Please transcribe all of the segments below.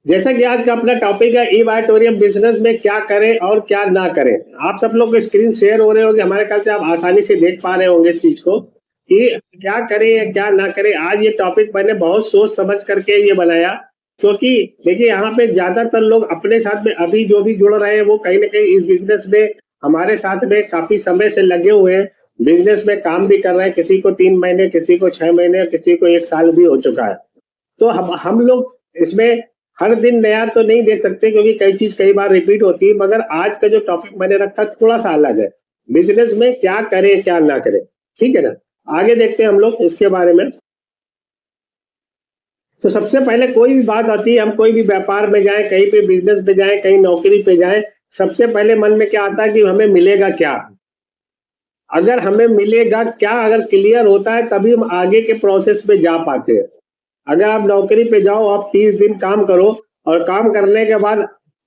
जैसा कि आज का अपना टॉपिक है ई बायोटोरियम बिजनेस में क्या करें और क्या ना करें। आप सब लोग को स्क्रीन शेयर हो रहे होंगे, हमारे ख्याल से आप आसानी से देख पा रहे होंगे इस चीज को कि क्या करें या क्या ना करें। आज ये टॉपिक मैंने बहुत सोच समझ करके ये बनाया, क्योंकि देखिए यहाँ पे ज्यादातर लोग अपने साथ में अभी जो भी जुड़ रहे हैं वो कहीं ना कहीं इस बिजनेस में हमारे साथ में काफी समय से लगे हुए हैं, बिजनेस में काम भी कर रहे हैं। किसी को 3 महीने, किसी को 6 महीने, किसी को 1 साल भी हो चुका है। तो हम लोग इसमें हर दिन नया तो नहीं देख सकते, क्योंकि कई चीज कई बार रिपीट होती है। मगर आज का जो टॉपिक मैंने रखा थोड़ा सा अलग है, बिजनेस में क्या करें क्या ना करें। ठीक है ना, आगे देखते हैं हम लोग इसके बारे में। तो सबसे पहले कोई भी बात आती है, हम कोई भी व्यापार में जाएं, कहीं पे बिजनेस पे जाएं, कहीं नौकरी पे जाएं, सबसे पहले मन में क्या आता है कि हमें मिलेगा क्या। अगर हमें मिलेगा क्या अगर क्लियर होता है तभी हम आगे के प्रोसेस पे जा पाते हैं। अगर आप नौकरी पे जाओ, आप 30 दिन काम करो और काम करने के बाद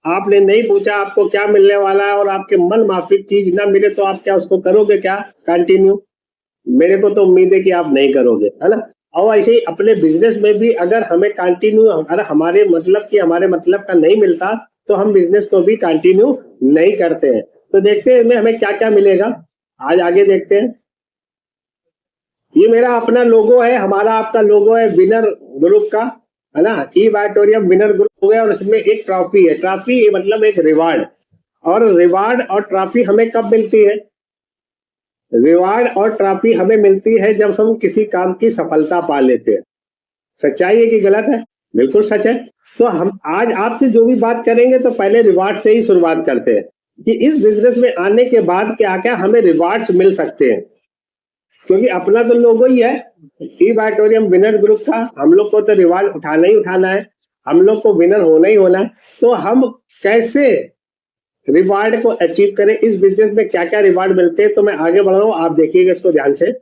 आपने नहीं पूछा आपको क्या मिलने वाला है और आपके मन माफिक चीज ना मिले, तो आप क्या उसको करोगे क्या कंटिन्यू? मेरे को तो उम्मीद है कि आप नहीं करोगे, है ना। और ऐसे ही अपने बिजनेस में भी अगर हमें कंटिन्यू, अगर हमारे मतलब का नहीं मिलता तो हम बिजनेस को भी कंटिन्यू नहीं करते हैं। तो देखते हैं हमें क्या क्या मिलेगा, आज आगे देखते हैं। ये मेरा अपना लोगो है, हमारा आपका लोगो है विनर ग्रुप का, है ना। ई बायोटोरियम विनर ग्रुप हो गया और इसमें एक ट्रॉफी है। ट्रॉफी मतलब एक रिवार्ड, और रिवार्ड और ट्रॉफी हमें कब मिलती है? रिवार्ड और ट्रॉफी हमें मिलती है जब हम किसी काम की सफलता पा लेते हैं। सच्चाई है कि गलत है? बिल्कुल सच है। तो हम आज आपसे जो भी बात करेंगे तो पहले रिवार्ड से ही शुरुआत करते हैं कि इस बिजनेस में आने के बाद क्या क्या हमें रिवार्ड्स मिल सकते हैं। क्योंकि अपना तो लोगो ही है ई बायोटोरियम विनर ग्रुप का, हम लोग को तो रिवार्ड उठाना ही उठाना है, हम लोग को विनर होना ही होना है। तो हम कैसे रिवार्ड को अचीव करें, इस बिजनेस में क्या क्या रिवार्ड मिलते हैं, तो मैं आगे बढ़ रहा हूँ, आप देखिएगा इसको ध्यान से।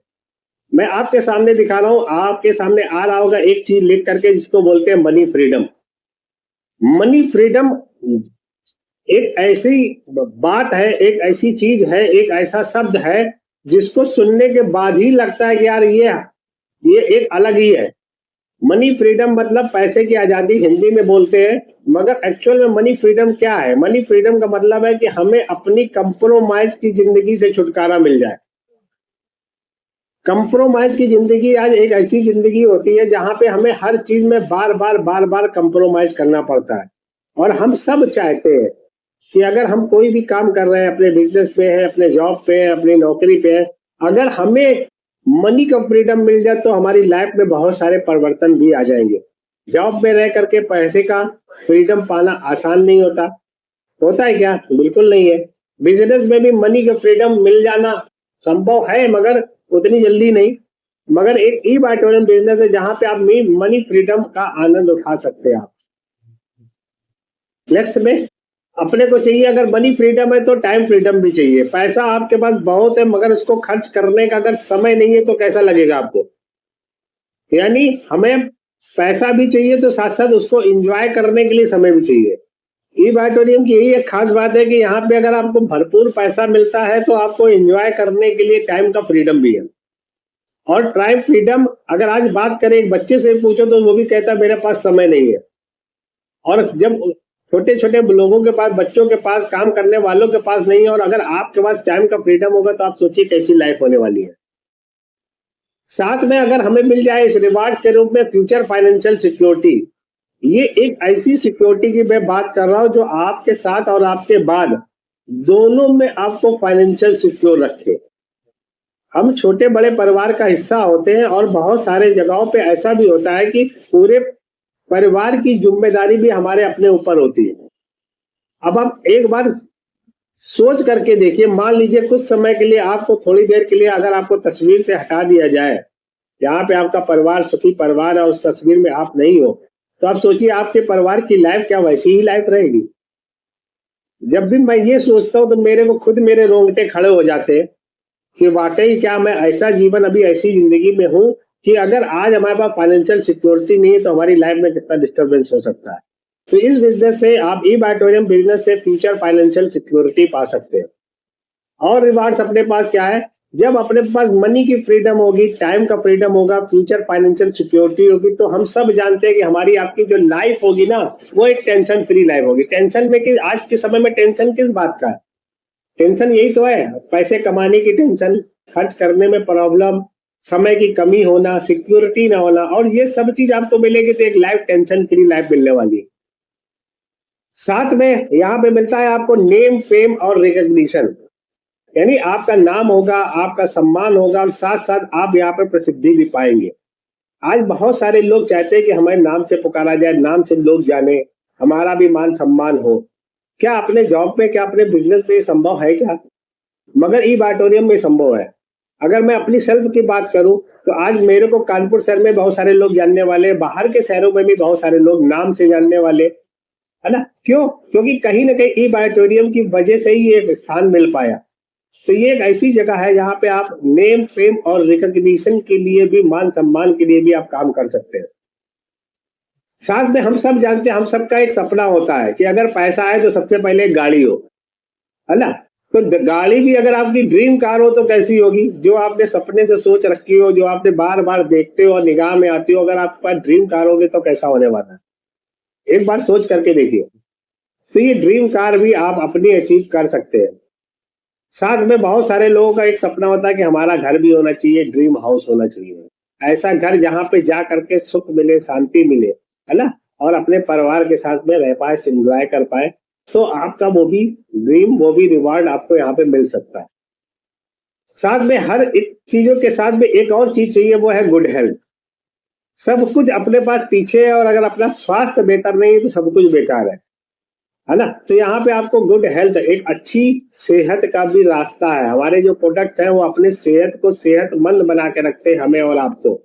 मैं आपके सामने दिखा रहा हूँ, आपके सामने आ रहा होगा एक चीज लिख करके जिसको बोलते हैं मनी फ्रीडम। मनी फ्रीडम एक ऐसी बात है, एक ऐसी चीज है, एक ऐसा शब्द है जिसको सुनने के बाद ही लगता है कि यार ये एक अलग ही है। मनी फ्रीडम मतलब पैसे की आजादी हिंदी में बोलते हैं, मगर एक्चुअल में मनी फ्रीडम क्या है? मनी फ्रीडम का मतलब है कि हमें अपनी कंप्रोमाइज की जिंदगी से छुटकारा मिल जाए। कंप्रोमाइज की जिंदगी आज एक ऐसी जिंदगी होती है जहां पे हमें हर चीज में बार बार कंप्रोमाइज करना पड़ता है। और हम सब चाहते हैं कि अगर हम कोई भी काम कर रहे हैं, अपने बिजनेस पे है, अपने जॉब पे है, अपनी नौकरी पे है, अगर हमें मनी का फ्रीडम मिल जाए तो हमारी लाइफ में बहुत सारे परिवर्तन भी आ जाएंगे। जॉब में रह करके पैसे का फ्रीडम पाना आसान नहीं होता। होता है क्या? बिल्कुल नहीं है। बिजनेस में भी मनी का फ्रीडम मिल जाना संभव है, मगर उतनी जल्दी नहीं। मगर एक ई बायोटोरियम बिजनेस है जहां पे आप मनी फ्रीडम का आनंद उठा सकते हैं आप। नेक्स्ट में अपने को चाहिए, अगर मनी फ्रीडम है तो टाइम फ्रीडम भी चाहिए। पैसा आपके पास बहुत है मगर उसको खर्च करने का अगर समय नहीं है तो कैसा लगेगा आपको? यानी हमें पैसा भी चाहिए तो साथ साथ उसको एंजॉय करने के लिए समय भी चाहिए। ई बायोटोरियम की यही एक खास बात है कि यहाँ पे अगर आपको भरपूर पैसा मिलता है तो आपको एंजॉय करने के लिए टाइम का फ्रीडम भी है। और टाइम फ्रीडम अगर आज बात करें, एक बच्चे से पूछो तो वो भी कहता है मेरे पास समय नहीं है। और जब छोटे छोटे लोगों के पास, बच्चों के पास, काम करने वालों के पास नहीं है, और अगर आपके पास टाइम का फ्रीडम होगा तो आप सोचिए कैसी लाइफ होने वाली है। साथ में अगर हमें मिल जाए इस रिवार्ड्स के रूप में फ्यूचर फाइनेंशियल सिक्योरिटी, ये एक ऐसी सिक्योरिटी की मैं बात कर रहा हूं जो आपके साथ और आपके बाद दोनों में आपको फाइनेंशियल सिक्योर रखे। हम छोटे बड़े परिवार का हिस्सा होते हैं और बहुत सारे जगहों पे ऐसा भी होता है कि पूरे परिवार की जिम्मेदारी भी हमारे अपने ऊपर होती है। अब आप एक बार सोच करके देखिए, मान लीजिए कुछ समय के लिए आपको, थोड़ी देर के लिए अगर आपको तस्वीर से हटा दिया जाए, यहाँ पे आपका परिवार सुखी परिवार है, उस तस्वीर में आप नहीं हो, तो आप सोचिए आपके परिवार की लाइफ क्या वैसी ही लाइफ रहेगी? जब भी मैं ये सोचता हूँ तो मेरे को खुद मेरे रोंगटे खड़े हो जाते हैं कि वाकई क्या मैं ऐसा जीवन, अभी ऐसी जिंदगी में हूँ कि अगर आज हमारे पास फाइनेंशियल सिक्योरिटी नहीं है तो हमारी लाइफ में कितना डिस्टर्बेंस हो सकता है। तो इस बिजनेस से, आप ई बायोटोरियम बिजनेस से फ्यूचर फाइनेंशियल सिक्योरिटी पा सकते हैं। और रिवार्ड्स अपने पास क्या है? जब अपने पास मनी की फ्रीडम होगी, टाइम का फ्रीडम होगा, फ्यूचर फाइनेंशियल सिक्योरिटी होगी, तो हम सब जानते हैं कि हमारी आपकी जो लाइफ होगी ना, वो एक टेंशन फ्री लाइफ होगी। टेंशन में कि आज के समय में टेंशन किस बात का है? टेंशन यही तो है, पैसे कमाने की टेंशन, खर्च करने में प्रॉब्लम, समय की कमी होना, सिक्योरिटी ना होना, और ये सब चीज आपको मिलेगी तो एक लाइफ टेंशन फ्री लाइफ मिलने वाली है। साथ में यहाँ पे मिलता है आपको नेम, फेम और रिकग्निशन, यानी आपका नाम होगा, आपका सम्मान होगा, और साथ साथ आप यहाँ पे प्रसिद्धि भी पाएंगे। आज बहुत सारे लोग चाहते हैं कि हमारे नाम से पुकारा जाए, नाम से लोग जाने, हमारा भी मान सम्मान हो। क्या अपने जॉब में, क्या अपने बिजनेस में ये संभव है क्या? मगर ई बाटोरियम में संभव है। अगर मैं अपनी सेल्फ की बात करूं तो आज मेरे को कानपुर शहर में बहुत सारे लोग जानने वाले, बाहर के शहरों में भी बहुत सारे लोग नाम से जानने वाले, है ना? क्यों? क्योंकि कहीं ना कहीं ई बाटोरियम की वजह से ही ये स्थान मिल पाया। तो ये एक ऐसी जगह है जहाँ पे आप नेम, फेम और रिकॉग्निशन के लिए भी, मान सम्मान के लिए भी आप काम कर सकते हैं। साथ में हम सब जानते हैं, हम सबका एक सपना होता है कि अगर पैसा है तो सबसे पहले गाड़ी हो, है ना? तो गाड़ी भी अगर आपकी ड्रीम कार हो तो कैसी होगी? जो आपने सपने से सोच रखी हो, जो आपने बार बार देखते हो और निगाह में आती हो, अगर आपके पास ड्रीम कार होगी तो कैसा होने वाला है? एक बार सोच करके देखिए। तो ये ड्रीम कार भी आप अपनी अचीव कर सकते हैं। साथ में बहुत सारे लोगों का एक सपना होता है कि हमारा घर भी होना चाहिए, ड्रीम हाउस होना चाहिए, ऐसा घर जहाँ पे जा करके सुख मिले, शांति मिले, है ना? और अपने परिवार के साथ में रह पाए, एंजॉय कर पाए, तो आपका वो भी ड्रीम, वो भी रिवार्ड आपको यहाँ पे मिल सकता है। साथ में हर एक चीजों के साथ में एक और चीज चाहिए, वो है गुड हेल्थ। सब कुछ अपने पास पीछे है, और अगर अपना स्वास्थ्य बेहतर नहीं है तो सब कुछ बेकार है ना? तो यहाँ पे आपको गुड हेल्थ, एक अच्छी सेहत का भी रास्ता है। हमारे जो प्रोडक्ट है वो अपने सेहत को सेहतमंद बना के रखते हैं हमें और आपको,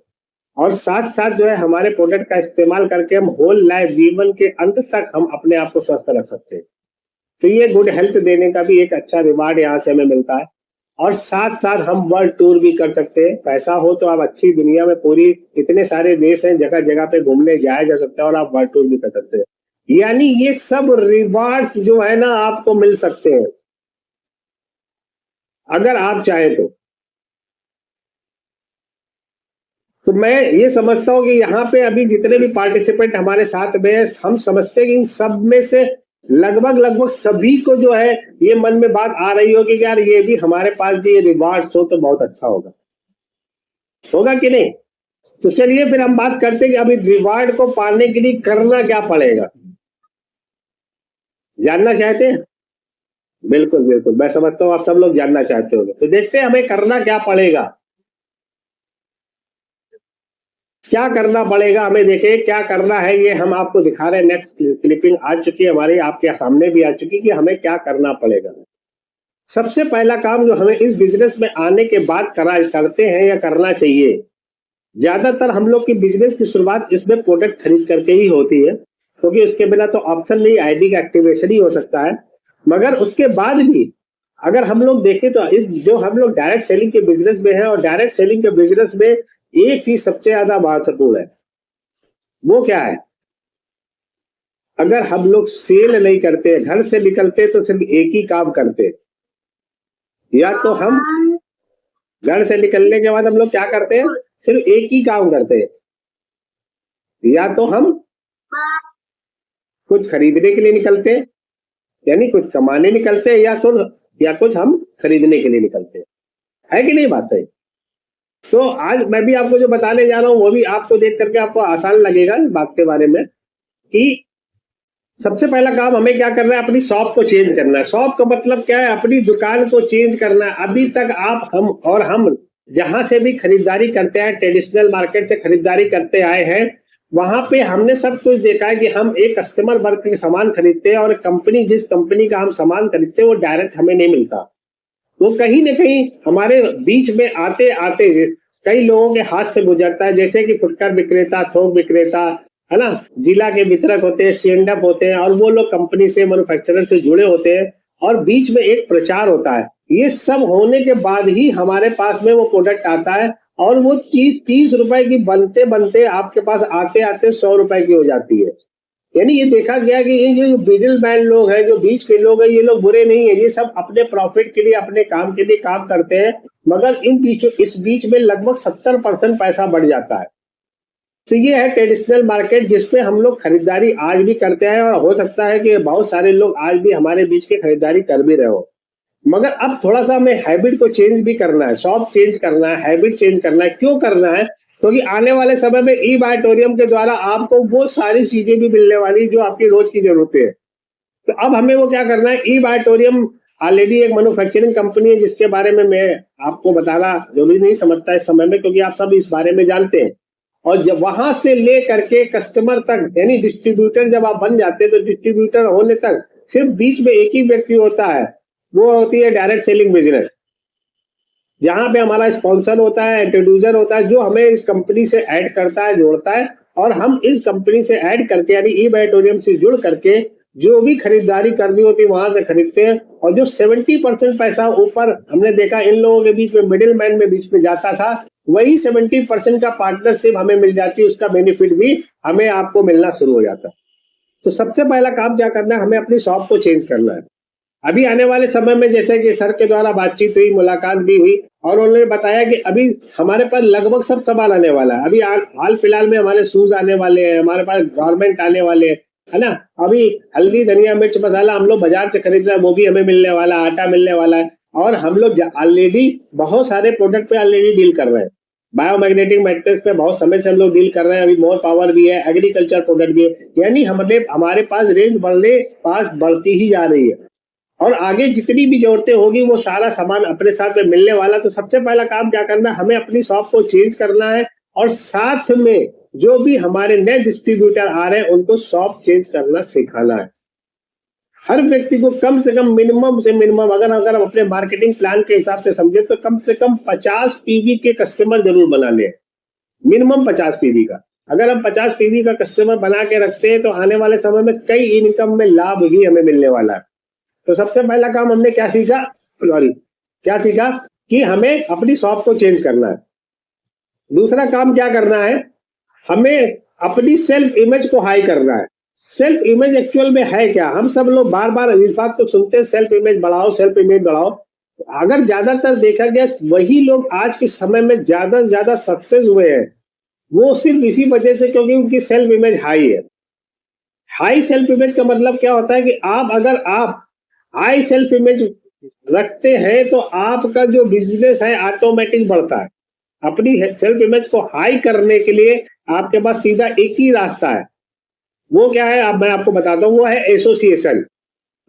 और साथ साथ जो है हमारे प्रोडक्ट का इस्तेमाल करके हम होल लाइफ, जीवन के अंत तक हम अपने आप को स्वस्थ रख सकते हैं। तो ये गुड हेल्थ देने का भी एक अच्छा रिवार्ड यहाँ से हमें मिलता है। और साथ साथ हम वर्ल्ड टूर भी कर सकते हैं। पैसा हो तो आप अच्छी दुनिया में, पूरी इतने सारे देश हैं, जगह जगह पे घूमने जाया जा सकता है, और आप वर्ल्ड टूर भी कर सकते हैं। यानी ये सब रिवार्ड्स जो है ना आपको मिल सकते हैं अगर आप चाहे तो मैं ये समझता हूँ कि यहाँ पे अभी जितने भी पार्टिसिपेंट हमारे साथ में हैं, हम समझते हैं कि इन सब में से लगभग लगभग सभी को जो है ये मन में बात आ रही होगी कि यार ये भी हमारे पास भी ये रिवार्ड्स हो तो बहुत अच्छा होगा। होगा कि नहीं? तो चलिए फिर हम बात करते हैं कि अभी रिवार्ड को पाने के लिए करना क्या पड़ेगा। जानना चाहते हैं? बिल्कुल बिल्कुल, मैं समझता हूँ आप सब लोग जानना चाहते होंगे। तो देखते हैं हमें करना क्या पड़ेगा। क्या करना पड़ेगा हमें, देखें क्या करना है, ये हम आपको दिखा रहे हैं। नेक्स्ट क्लिपिंग आ चुकी है हमारी, आपके सामने भी आ चुकी कि हमें क्या करना पड़ेगा। सबसे पहला काम जो हमें इस बिजनेस में आने के बाद करते हैं या करना चाहिए, ज्यादातर हम लोग की बिजनेस की शुरुआत इसमें प्रोडक्ट खरीद करके ही होती है, क्योंकि उसके बिना तो ऑप्शन नहीं, आईडी का एक्टिवेशन ही हो सकता है। मगर उसके बाद भी अगर हम लोग देखें तो इस जो हम लोग डायरेक्ट सेलिंग के बिजनेस में हैं, और डायरेक्ट सेलिंग के बिजनेस में एक चीज सबसे ज्यादा महत्वपूर्ण है, वो क्या है? अगर हम लोग सेल नहीं करते, घर से निकलते तो सिर्फ एक ही काम करते, या तो हम घर से निकलने के बाद हम लोग क्या करते हैं, सिर्फ एक ही काम करते हैं, या तो हम कुछ खरीदने के लिए निकलते हैं, यानी कुछ कमाने निकलते हैं, या कुछ हम खरीदने के लिए निकलते हैं। है कि नहीं बात सही? तो आज मैं भी आपको जो बताने जा रहा हूं वो भी आपको देख करके आपको आसान लगेगा इस बात के बारे में कि सबसे पहला काम हमें क्या करना है, अपनी शॉप को चेंज करना है। शॉप का मतलब क्या है? अपनी दुकान को चेंज करना है। अभी तक हम जहां से भी खरीदारी करते हैं, ट्रेडिशनल मार्केट से खरीदारी करते आए हैं, वहां पे हमने सब कुछ देखा है कि हम एक कस्टमर वर्ग के सामान खरीदते हैं, और कंपनी, जिस कंपनी का हम सामान खरीदते हैं वो डायरेक्ट हमें नहीं मिलता, वो कहीं ना कहीं हमारे बीच में आते आते कई लोगों के हाथ से गुजरता है। जैसे कि फुटकर विक्रेता, थोक विक्रेता, है ना, जिला के वितरक होते हैं, सेंडअप होते हैं, और वो लोग कंपनी से, मैन्युफैक्चरर से जुड़े होते हैं, और बीच में एक प्रचार होता है। ये सब होने के बाद ही हमारे पास में वो प्रोडक्ट आता है, और वो चीज 30 रुपए की बनते बनते आपके पास आते आते 100 रुपए की हो जाती है। यानी ये देखा गया कि ये जो मिडिल मैन लोग हैं, जो बीच के लोग हैं, ये लोग बुरे नहीं है, ये सब अपने प्रॉफिट के लिए, अपने काम के लिए काम करते हैं, मगर इस बीच में लगभग 70% पैसा बढ़ जाता है। तो ये है ट्रेडिशनल मार्केट जिसपे हम लोग खरीदारी आज भी करते हैं, और हो सकता है कि बहुत सारे लोग आज भी हमारे बीच की खरीदारी कर भी रहे हो। मगर अब थोड़ा सा हमें हैबिट को चेंज भी करना है, शॉप चेंज करना है, हैबिट चेंज करना है। क्यों करना है? क्योंकि आने वाले समय में ई बायटोरियम के द्वारा आपको वो सारी चीजें भी मिलने वाली जो आपकी रोज की जरूरतें है। तो अब हमें वो क्या करना है, ई बायटोरियम ऑलरेडी एक मैन्युफैक्चरिंग कंपनी है जिसके बारे में मैं आपको बताना जरूरी नहीं समझता इस समय में, क्योंकि आप सब इस बारे में जानते हैं। और जब वहां से ले करके कस्टमर तक, यानी डिस्ट्रीब्यूटर जब आप बन जाते हैं, तो डिस्ट्रीब्यूटर होने तक सिर्फ बीच में एक ही व्यक्ति होता है, वो होती है डायरेक्ट सेलिंग बिजनेस, जहां पे हमारा स्पॉन्सर होता है, इंट्रोड्यूसर होता है, जो हमें इस कंपनी से ऐड करता है, जोड़ता है, और हम इस कंपनी से ऐड करके यानी ई बायटोरियम से जुड़ करके जो भी खरीदारी करनी होती है वहां से खरीदते हैं। और जो 70% पैसा ऊपर हमने देखा इन लोगों के बीच में मिडिल मैन में बीच में जाता था, वही 70% का पार्टनरशिप हमें मिल जाती है, उसका बेनिफिट भी हमें आपको मिलना शुरू हो जाता है। तो सबसे पहला काम क्या करना है, हमें अपनी शॉप को चेंज करना है। अभी आने वाले समय में जैसे कि सर के द्वारा बातचीत हुई, मुलाकात भी हुई, और उन्होंने बताया कि अभी हमारे पास लगभग सब सामान आने वाला है। अभी हाल फिलहाल में हमारे शूज आने वाले हैं, हमारे पास गारमेंट आने वाले हैं, है ना। अभी हल्दी, धनिया, मिर्च, मसाला हम लोग बाजार से खरीद रहे हैं, वो भी हमें मिलने वाला, आटा मिलने वाला है। और हम लोग ऑलरेडी बहुत सारे प्रोडक्ट पे ऑलरेडी डील कर रहे हैं। बायोमैग्नेटिक मैट्रिक्स पे बहुत समय से हम लोग डील कर रहे हैं, अभी मोर पावर भी है, एग्रीकल्चर प्रोडक्ट भी है, यानी हमारे पास रेंज बढ़ती ही जा रही है। और आगे जितनी भी जरूरतें होगी वो सारा सामान अपने साथ में मिलने वाला। तो सबसे पहला काम क्या करना है, हमें अपनी शॉप को चेंज करना है, और साथ में जो भी हमारे नए डिस्ट्रीब्यूटर आ रहे हैं उनको शॉप चेंज करना सिखाना है। हर व्यक्ति को कम से कम मिनिमम से मिनिमम, अगर हम अपने मार्केटिंग प्लान के हिसाब से समझे, तो कम से कम 50 पीवी के कस्टमर जरूर बना ले। मिनिमम 50 पीवी का। अगर हम 50 पीवी का कस्टमर बना के रखते हैं तो आने वाले समय में कई इनकम में लाभ भी हमें मिलने वाला है। तो सबसे पहला काम हमने क्या सीखा कि हमें अपनी शॉप को चेंज करना है। दूसरा काम क्या करना है, हमें अपनी सेल्फ इमेज को हाई करना है। सेल्फ इमेज एक्चुअल में है क्या? हम सब लोग बार बार इस बात को सुनते हैं, सेल्फ इमेज बढ़ाओ, सेल्फ इमेज बढ़ाओ। अगर ज्यादातर देखा गया वही लोग आज के समय में ज्यादा से ज्यादा सक्सेस हुए हैं, वो सिर्फ इसी वजह से क्योंकि उनकी सेल्फ इमेज हाई है। हाई सेल्फ इमेज का मतलब क्या होता है कि अगर आप हाई सेल्फ इमेज रखते हैं तो आपका जो बिजनेस है ऑटोमेटिक बढ़ता है। अपनी सेल्फ इमेज को हाई करने के लिए आपके पास सीधा एक ही रास्ता है। वो क्या है, अब मैं आपको बताता हूँ। वो है एसोसिएशन।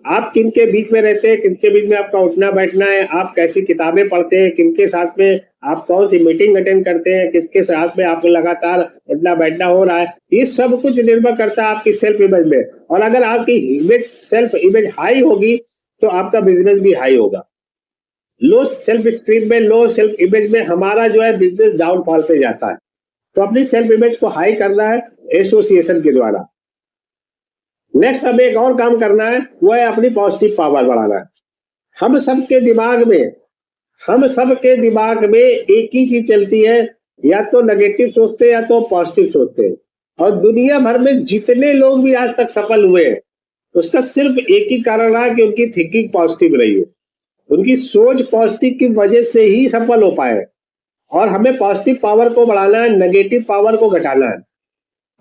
आप किन के बीच में रहते हैं, किन के बीच में आपका उठना बैठना है, आप कैसी किताबें पढ़ते हैं, किन के साथ में आप कौन सी मीटिंग अटेंड करते हैं, किसके साथ में आपको लगातार उठना बैठना हो रहा है, ये सब कुछ निर्भर करता है आपकी सेल्फ इमेज में। और अगर आपकी सेल्फ इमेज हाई होगी तो आपका बिजनेस भी हाई होगा। लो सेल्फ स्टीम में, लो सेल्फ इमेज में हमारा जो है बिजनेस डाउनफॉल पे जाता है। तो अपनी सेल्फ इमेज को हाई करना है एसोसिएशन के द्वारा। नेक्स्ट हमें एक और काम करना है, वो है अपनी पॉजिटिव पावर बढ़ाना है। हम सबके दिमाग में एक ही चीज चलती है, या तो नेगेटिव सोचते हैं या तो पॉजिटिव सोचते हैं। और दुनिया भर में जितने लोग भी आज तक सफल हुए हैं, उसका सिर्फ एक ही कारण रहा कि उनकी थिंकिंग पॉजिटिव रही है, उनकी सोच पॉजिटिव की वजह से ही सफल हो पाए। और हमें पॉजिटिव पावर को बढ़ाना है, नेगेटिव पावर को घटाना है।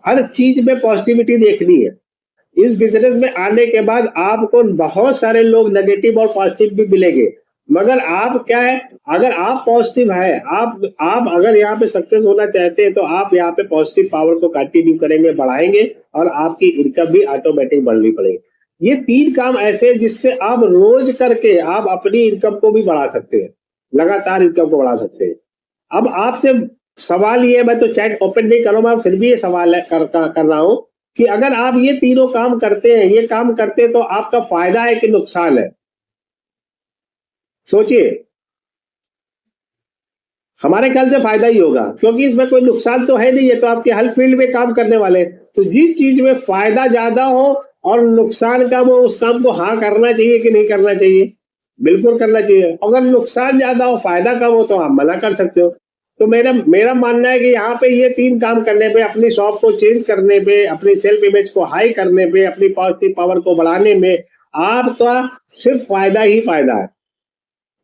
हर चीज में पॉजिटिविटी देखनी है। इस बिजनेस में आने के बाद आपको बहुत सारे लोग नेगेटिव और पॉजिटिव भी मिलेंगे, मगर आप क्या है, अगर आप पॉजिटिव है, आप अगर यहाँ पे सक्सेस होना चाहते हैं तो आप यहाँ पे पॉजिटिव पावर को कंटिन्यू करेंगे, बढ़ाएंगे, और आपकी इनकम भी ऑटोमेटिक बढ़नी पड़ेगी। ये 3 काम ऐसे जिससे आप रोज करके आप अपनी इनकम को भी बढ़ा सकते हैं, लगातार इनकम को बढ़ा सकते हैं। अब आपसे सवाल ये, मैं तो चैट ओपन नहीं करूंगा, फिर भी ये सवाल कर रहा हूं कि अगर आप ये तीनों काम करते हैं, तो आपका फायदा है कि नुकसान है? सोचिए। हमारे ख्याल से फायदा ही होगा, क्योंकि इसमें कोई नुकसान तो है नहीं, है तो आपके हर फील्ड में काम करने वाले। तो जिस चीज में फायदा ज्यादा हो और नुकसान कम हो, उस काम को हाँ करना चाहिए कि नहीं करना चाहिए? बिल्कुल करना चाहिए। अगर नुकसान ज्यादा हो, फायदा कम हो, तो आप मना कर सकते हो। तो मेरा मानना है कि यहाँ पे ये 3 काम करने पे, अपनी शॉप को चेंज करने पे, अपनी सेल्फ इमेज को हाई करने पे, अपनी पॉजिटिव पावर को बढ़ाने में आपका सिर्फ फायदा ही फायदा है।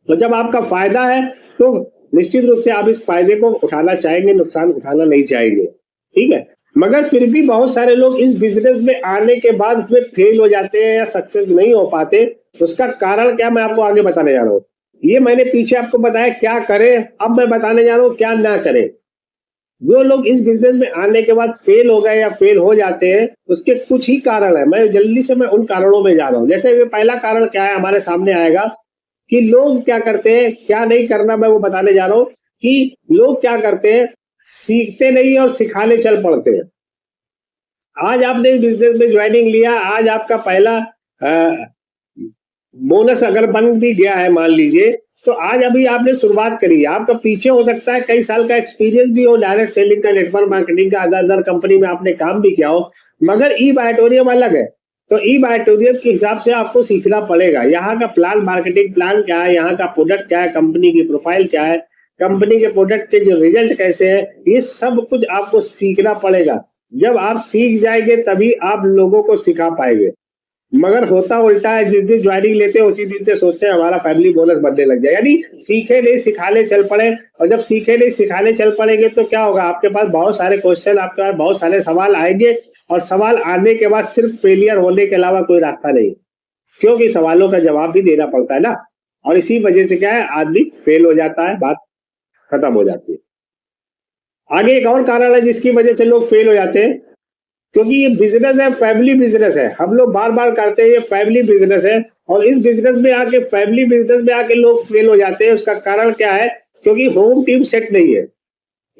तो जब आपका फायदा है तो निश्चित रूप से आप इस फायदे को उठाना चाहेंगे, नुकसान उठाना नहीं चाहेंगे, ठीक है। मगर फिर भी बहुत सारे लोग इस बिजनेस में आने के बाद उसमें फेल हो जाते हैं या सक्सेस नहीं हो पाते। उसका कारण क्या, मैं आपको आगे बताने जा रहा हूँ। ये मैंने पीछे आपको बताया क्या करें, अब मैं बताने जा रहा हूँ क्या ना करें। जो लोग इस बिजनेस में आने के बाद फेल हो गए या फेल हो जाते हैं, उसके कुछ ही कारण है। मैं जल्दी से मैं उन कारणों में जा रहा हूँ। जैसे ये पहला कारण क्या है, हमारे सामने आएगा कि लोग क्या करते हैं, क्या नहीं करना, मैं वो बताने जा रहा हूँ कि लोग क्या करते हैं, सीखते नहीं और सिखाने चल पड़ते हैं। आज आपने बिजनेस में ज्वाइनिंग लिया, आज आपका पहला बोनस अगर बन भी गया है मान लीजिए, तो आज अभी आपने शुरुआत करी है। आपका पीछे हो सकता है कई साल का एक्सपीरियंस भी हो, डायरेक्ट सेलिंग का, नेटवर्क मार्केटिंग का, अदर अदर कंपनी में आपने काम भी किया हो, मगर ई बायोटोरियम अलग है। तो ई बायोटोरियम के हिसाब से आपको सीखना पड़ेगा। यहाँ का प्लान, मार्केटिंग प्लान क्या है, यहाँ का प्रोडक्ट क्या है, कंपनी की प्रोफाइल क्या है, कंपनी के प्रोडक्ट के जो रिजल्ट कैसे है, ये सब कुछ आपको सीखना पड़ेगा। जब आप सीख जाएंगे तभी आप लोगों को सिखा पाएंगे। मगर होता उल्टा है, जिस दिन ज्वाइनिंग लेते हैं उसी दिन से सोचते हैं हमारा फैमिली बोनस बनने लग जाए। यानी सीखे नहीं सिखाने चल पड़े, और जब सीखे नहीं सिखाने चल पड़ेंगे तो क्या होगा, आपके पास बहुत सारे क्वेश्चन, आपके पास बहुत सारे सवाल आएंगे, और सवाल आने के बाद सिर्फ फेलियर होने के अलावा कोई रास्ता नहीं, क्योंकि सवालों का जवाब भी देना पड़ता है ना। और इसी वजह से क्या है, आदमी फेल हो जाता है, बात खत्म हो जाती है। आगे एक और कारण है जिसकी वजह से लोग फेल हो जाते हैं, क्योंकि ये बिजनेस है, फैमिली बिजनेस है। हम लोग बार बार करते हैं, ये फैमिली बिजनेस है, और इस बिजनेस में आके, फैमिली बिजनेस में आके लोग फेल हो जाते हैं। उसका कारण क्या है, क्योंकि होम टीम सेट नहीं है।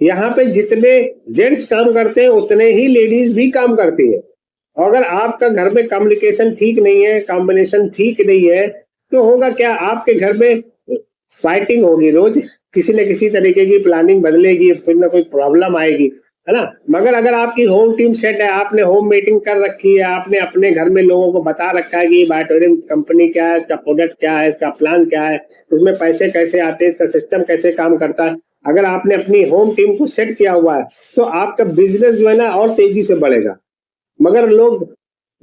यहाँ पे जितने जेंट्स काम करते हैं उतने ही लेडीज भी काम करती है। और अगर आपका घर में कम्युनिकेशन ठीक नहीं है, कॉम्बिनेशन ठीक नहीं है, तो होगा क्या, आपके घर में फाइटिंग होगी, रोज किसी न किसी तरीके की प्लानिंग बदलेगी, फिर ना कोई प्रॉब्लम आएगी, है ना। मगर अगर आपकी होम टीम सेट है, आपने होम मीटिंग कर रखी है, आपने अपने घर में लोगों को बता रखा है कि बायोटोरियम कंपनी क्या है, इसका प्रोडक्ट क्या है, इसका प्लान क्या है, उसमें पैसे कैसे आते हैं, इसका सिस्टम कैसे काम करता है, अगर आपने अपनी होम टीम को सेट किया हुआ है, तो आपका बिजनेस जो है ना और तेजी से बढ़ेगा। मगर लोग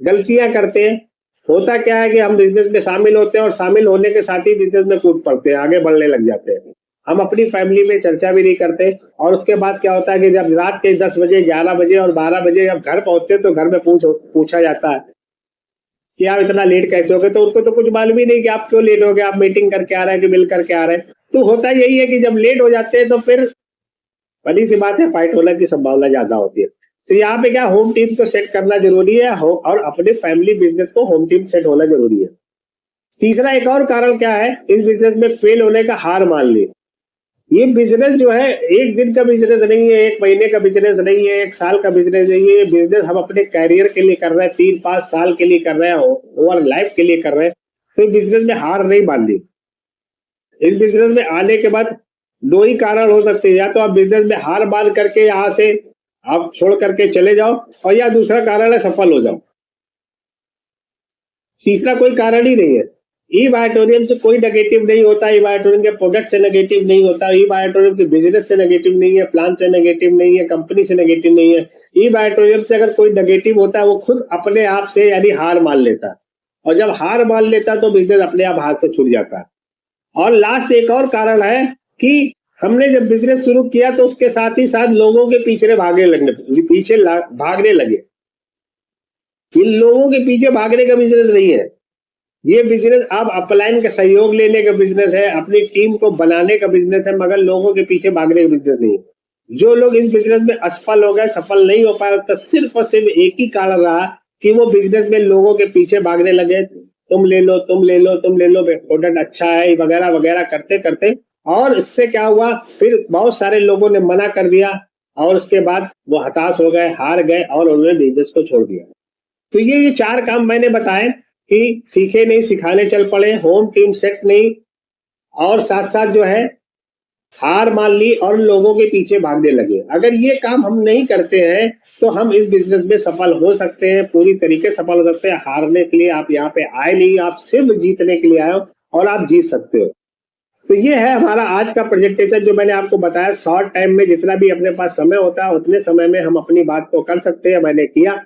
गलतियां करते हैं। होता क्या है कि हम बिजनेस में शामिल होते हैं और शामिल होने के साथ ही बिजनेस में कूद पड़ते हैं, आगे बढ़ने लग जाते हैं। हम अपनी फैमिली में चर्चा भी नहीं करते, और उसके बाद क्या होता है कि जब रात के 10 बजे, 11 बजे और 12 बजे जब घर पहुंचते हैं, तो घर में पूछा जाता है कि आप इतना लेट कैसे हो गए। तो उनको तो कुछ मालूम ही नहीं कि आप क्यों लेट हो गए, आप मीटिंग करके आ रहे हैं कि मिल करके आ रहे हैं। तो होता यही है कि जब लेट हो जाते हैं तो फिर बड़ी सी बात है, फाइट होने की संभावना ज्यादा होती है। तो यहाँ पे क्या, होम टीम को सेट करना जरूरी है, और अपने फैमिली बिजनेस को होम टीम सेट होना जरूरी है। तीसरा एक और कारण क्या है, इस बिजनेस में फेल होने का, हार मान ली। ये बिजनेस जो है एक दिन का बिजनेस नहीं है, एक महीने का बिजनेस नहीं है, एक साल का बिजनेस नहीं है। ये बिजनेस हम अपने कैरियर के लिए कर रहे हैं, 3-5 साल के लिए कर रहे हैं, ओवर लाइफ के लिए कर रहे हैं। तो बिजनेस में हार नहीं माननी। इस बिजनेस में आने के बाद दो ही कारण हो सकते हैं, या तो आप बिजनेस में हार मान करके यहाँ से आप छोड़ करके चले जाओ, और या दूसरा कारण है सफल हो जाओ। तीसरा कोई कारण ही नहीं है। ई बायोटोरियम से कोई नेगेटिव नहीं होता, ई बायोटोरियम के प्रोडक्ट से नेगेटिव नहीं होता, ई बायोटोरियम के बिजनेस से नेगेटिव नहीं है, प्लान से नेगेटिव नहीं है, कंपनी से नेगेटिव नहीं है। ई बायोटोरियम से अगर कोई नेगेटिव होता है, वो खुद अपने आप से यानी हार मान लेता है, और जब हार मान लेता है तो बिजनेस अपने आप हाथ से छूट जाता है। और लास्ट एक और कारण है कि हमने जब बिजनेस शुरू किया तो उसके साथ ही साथ लोगों के पीछे भागने लगे। इन लोगों के पीछे भागने का बिजनेस नहीं है। ये बिजनेस आप अपलाइन का सहयोग लेने का बिजनेस है, अपनी टीम को बनाने का बिजनेस है, मगर लोगों के पीछे भागने का बिजनेस नहीं है। जो लोग इस बिजनेस में असफल हो गए, सफल नहीं हो पाए, तो सिर्फ और सिर्फ एक ही कारण रहा कि वो बिजनेस में लोगों के पीछे भागने लगे। तुम ले लो, तुम ले लो, तुम ले लो, प्रोडक्ट अच्छा है, वगैरह वगैरह करते करते, और इससे क्या हुआ, फिर बहुत सारे लोगों ने मना कर दिया, और उसके बाद वो हताश हो गए, हार गए, और उन्होंने बिजनेस को छोड़ दिया। तो ये 4 काम मैंने बताए कि सीखे नहीं सिखाने चल पड़े, होम टीम सेट नहीं, और साथ साथ जो है हार मान ली और लोगों के पीछे भागने लगे। अगर ये काम हम नहीं करते हैं तो हम इस बिजनेस में सफल हो सकते हैं, पूरी तरीके से सफल हो सकते हैं। हारने के लिए आप यहाँ पे आए नहीं, आप सिर्फ जीतने के लिए आए हो, और आप जीत सकते हो। तो ये है हमारा आज का प्रेजेंटेशन, जो मैंने आपको बताया। शॉर्ट टाइम में जितना भी अपने पास समय होता है, उतने समय में हम अपनी बात को कर सकते हैं, मैंने किया।